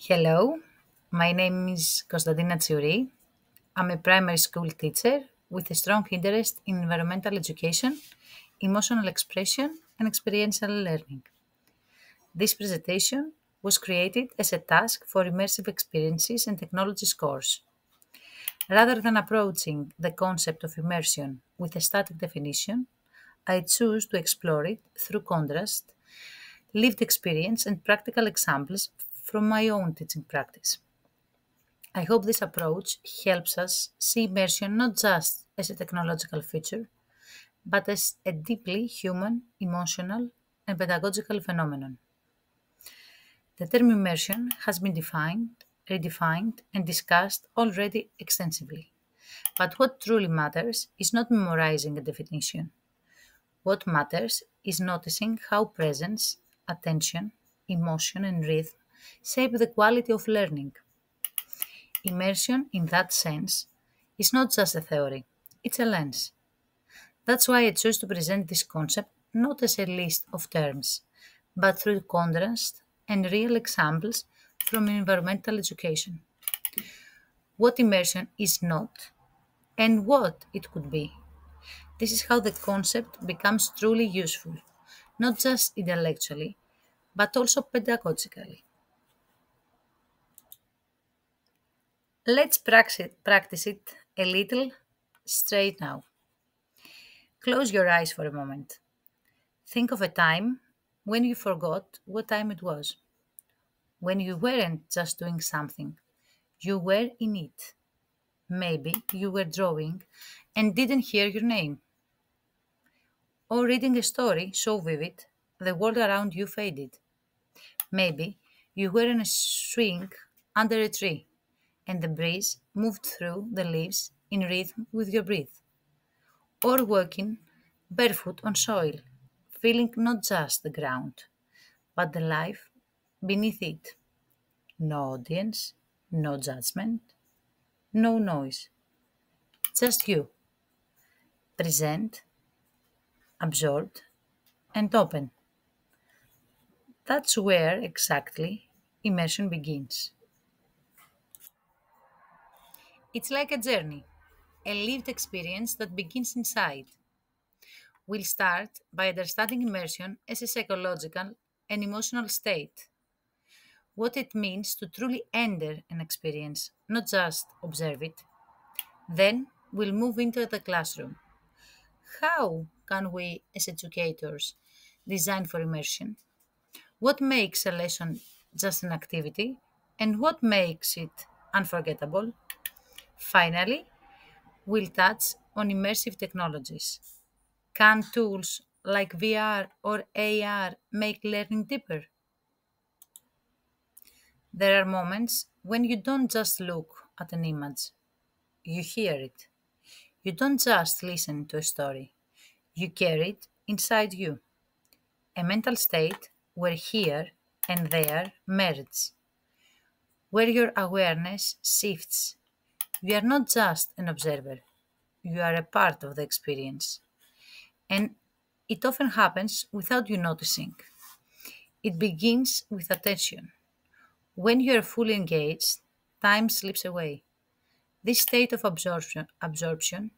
Hello, my name is Konstantina Tsiouri. I'm a primary school teacher with a strong interest in environmental education, emotional expression, and experiential learning. This presentation was created as a task for immersive experiences and technologies course. Rather than approaching the concept of immersion with a static definition, I choose to explore it through contrast, lived experience, and practical examples from my own teaching practice. I hope this approach helps us see immersion not just as a technological feature, but as a deeply human, emotional, and pedagogical phenomenon. The term immersion has been defined, redefined, and discussed already extensively. But what truly matters is not memorizing a definition. What matters is noticing how presence, attention, emotion, and rhythm shape the quality of learning. Immersion, in that sense, is not just a theory, it's a lens. That's why I choose to present this concept not as a list of terms, but through contrast and real examples from environmental education. What immersion is not, and what it could be. This is how the concept becomes truly useful, not just intellectually, but also pedagogically. Let's practice it a little straight now. Close your eyes for a moment. Think of a time when you forgot what time it was, when you weren't just doing something, you were in it. Maybe you were drawing and didn't hear your name, or reading a story so vivid the world around you faded. Maybe you were in a swing under a tree and the breeze moved through the leaves in rhythm with your breath, or walking barefoot on soil, feeling not just the ground, but the life beneath it. No audience, no judgment, no noise. Just you, present, absorbed, and open. That's where exactly immersion begins. It's like a journey, a lived experience that begins inside. We'll start by understanding immersion as a psychological and emotional state, what it means to truly enter an experience, not just observe it. Then we'll move into the classroom. How can we, as educators, design for immersion? What makes a lesson just an activity, and what makes it unforgettable? Finally, we'll touch on immersive technologies. Can tools like VR or AR make learning deeper? There are moments when you don't just look at an image, you hear it. You don't just listen to a story, you carry it inside you. A mental state where here and there merge, where your awareness shifts. You are not just an observer, you are a part of the experience. And it often happens without you noticing. It begins with attention. When you are fully engaged, time slips away. This state of absorption,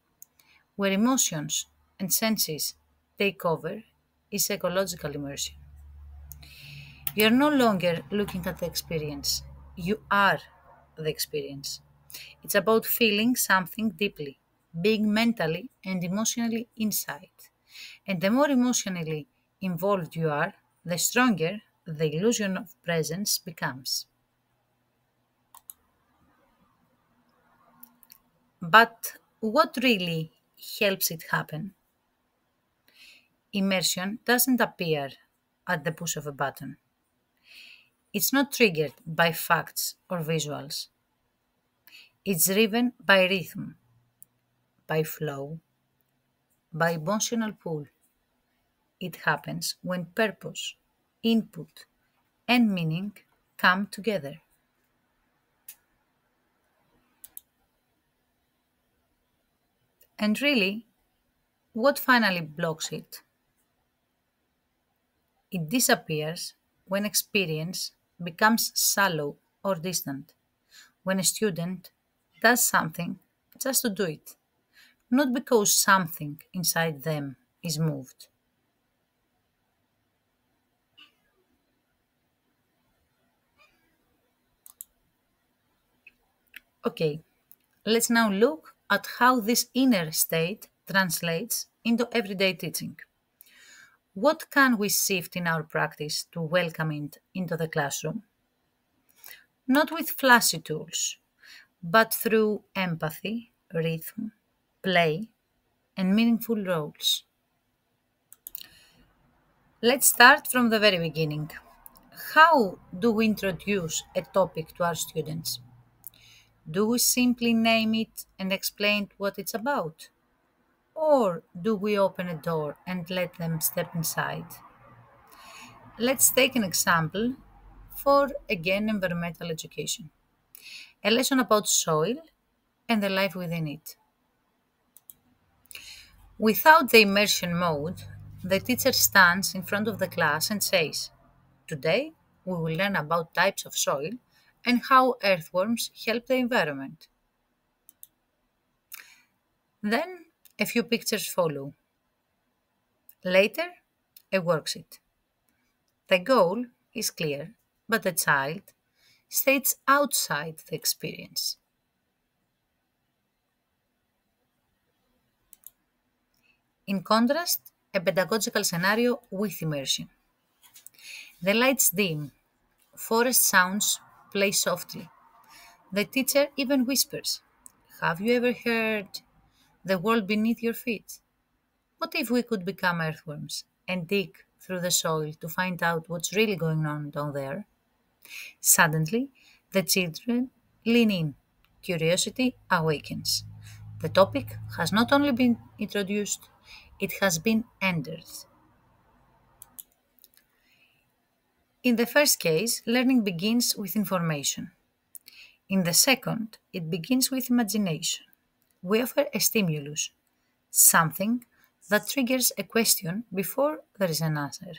where emotions and senses take over, is psychological immersion. You are no longer looking at the experience, you are the experience. It's about feeling something deeply, being mentally and emotionally inside. And the more emotionally involved you are, the stronger the illusion of presence becomes. But what really helps it happen? Immersion doesn't appear at the push of a button. It's not triggered by facts or visuals. It's driven by rhythm, by flow, by emotional pull. It happens when purpose, input, and meaning come together. And really, what finally blocks it? It disappears when experience becomes shallow or distant. When a student does something just to do it, not because something inside them is moved. Okay, let's now look at how this inner state translates into everyday teaching. What can we shift in our practice to welcome it into the classroom? Not with flashy tools, but through empathy, rhythm, play, and meaningful roles. Let's start from the very beginning. How do we introduce a topic to our students? Do we simply name it and explain what it's about? Or do we open a door and let them step inside? Let's take an example for, again, environmental education. A lesson about soil and the life within it. Without the immersion mode, the teacher stands in front of the class and says, "Today we will learn about types of soil and how earthworms help the environment." Then a few pictures follow. Later, a worksheet. The goal is clear, but the child stays outside the experience. In contrast, a pedagogical scenario with immersion. The lights dim, forest sounds play softly. The teacher even whispers, "Have you ever heard the world beneath your feet? What if we could become earthworms and dig through the soil to find out what's really going on down there?" Suddenly, the children lean in. Curiosity awakens. The topic has not only been introduced, it has been entered. In the first case, learning begins with information. In the second, it begins with imagination. We offer a stimulus, something that triggers a question before there is an answer,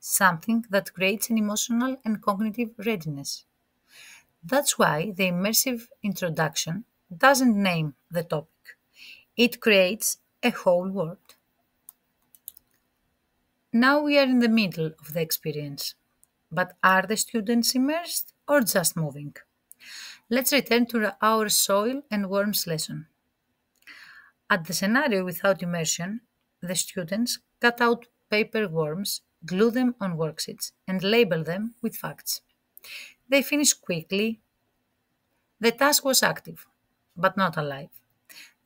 something that creates an emotional and cognitive readiness. That's why the immersive introduction doesn't name the topic, it creates a whole world. Now we are in the middle of the experience. But are the students immersed or just moving? Let's return to our soil and worms lesson. At the scenario without immersion, the students cut out paper worms, glue them on worksheets, and label them with facts. They finish quickly. The task was active, but not alive.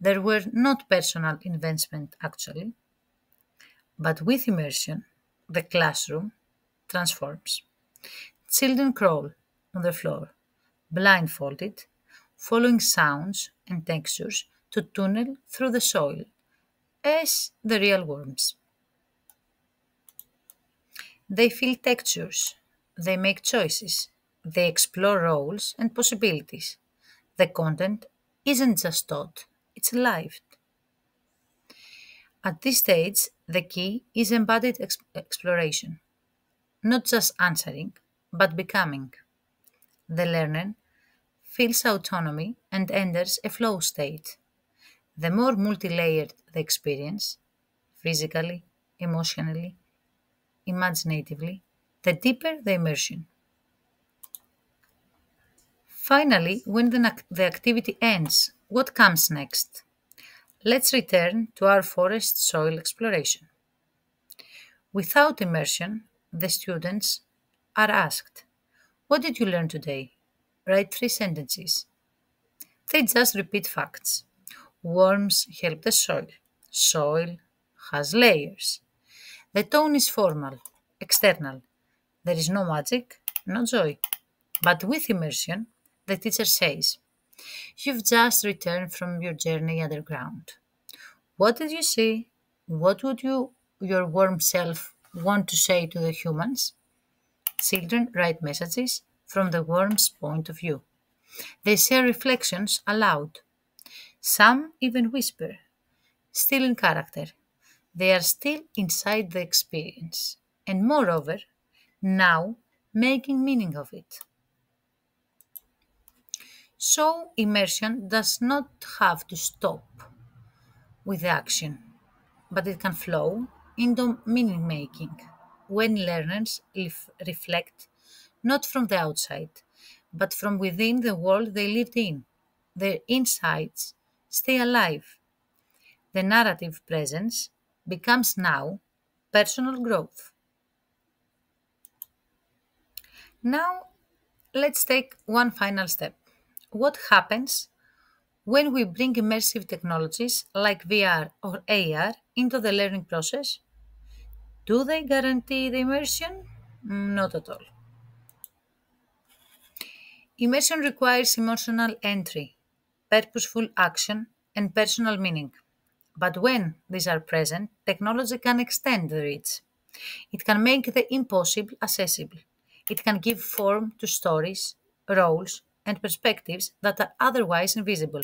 There were not personal investment actually, but with immersion, the classroom transforms. Children crawl on the floor, blindfolded, following sounds and textures to tunnel through the soil as the real worms. They feel textures, they make choices, they explore roles and possibilities. The content isn't just taught, it's lived. At this stage, the key is embodied exploration, not just answering, but becoming. The learner feels autonomy and enters a flow state. The more multi-layered the experience, physically, emotionally, imaginatively, the deeper the immersion. Finally, when the activity ends, what comes next? Let's return to our forest soil exploration. Without immersion, the students are asked, "What did you learn today?" Write 3 sentences. They just repeat facts. Worms help the soil. Soil has layers. The tone is formal, external. There is no magic, no joy. But with immersion, the teacher says, "You've just returned from your journey underground. What did you see? What would your worm self want to say to the humans?" Children write messages from the worm's point of view. They share reflections aloud. Some even whisper, still in character. They are still inside the experience, and moreover, now making meaning of it. So immersion does not have to stop with the action, but it can flow into meaning making when learners reflect not from the outside, but from within the world they lived in. Their insights stay alive. The narrative presence becomes now personal growth. Now, let's take one final step. What happens when we bring immersive technologies like VR or AR into the learning process? Do they guarantee the immersion? Not at all. Immersion requires emotional entry, purposeful action, and personal meaning. But when these are present, technology can extend the reach. It can make the impossible accessible. It can give form to stories, roles, and perspectives that are otherwise invisible.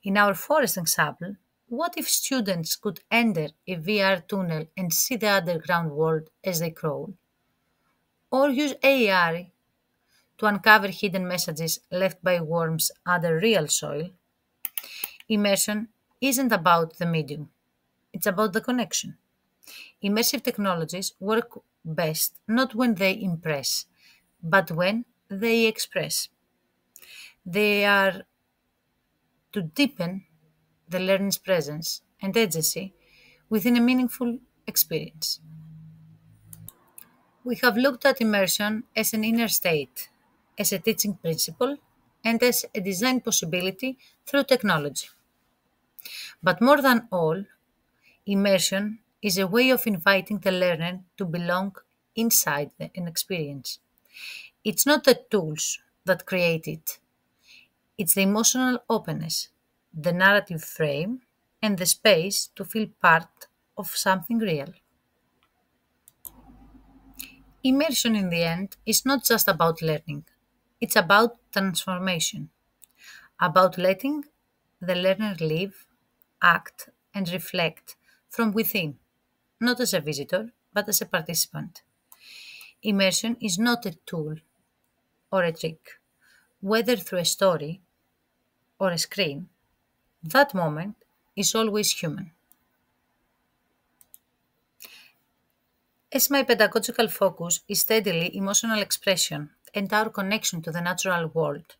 In our forest example, what if students could enter a VR tunnel and see the underground world as they crawl? Or use AI to uncover hidden messages left by worms under real soil? Immersion isn't about the medium, it's about the connection. Immersive technologies work best not when they impress, but when they express. They are to deepen the learner's presence and agency within a meaningful experience. We have looked at immersion as an inner state, as a teaching principle, and as a design possibility through technology. But more than all, immersion is a way of inviting the learner to belong inside an experience. It's not the tools that create it, it's the emotional openness, the narrative frame, and the space to feel part of something real. Immersion, in the end, is not just about learning, it's about transformation, about letting the learner live, act, and reflect from within, not as a visitor, but as a participant. Immersion is not a tool or a trick, whether through a story or a screen. That moment is always human. As my pedagogical focus is steadily emotional expression and our connection to the natural world,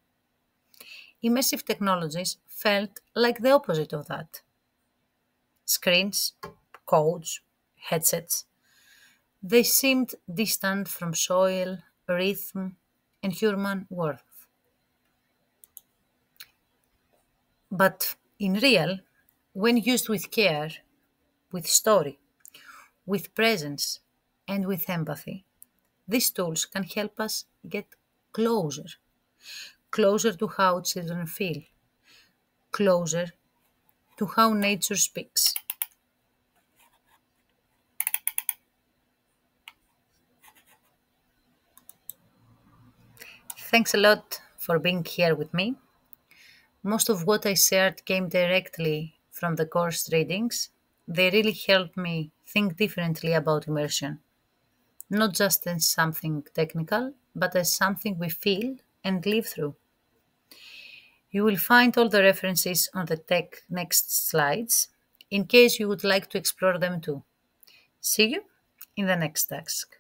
immersive technologies felt like the opposite of that. Screens, codes, headsets, they seemed distant from soil, rhythm, and human warmth. But in real, when used with care, with story, with presence, and with empathy, these tools can help us get closer, closer to how children feel, closer to how nature speaks. Thanks a lot for being here with me. Most of what I shared came directly from the course readings. They really helped me think differently about immersion, not just as something technical, but as something we feel and live through. You will find all the references on the tech next slides in case you would like to explore them too. See you in the next task.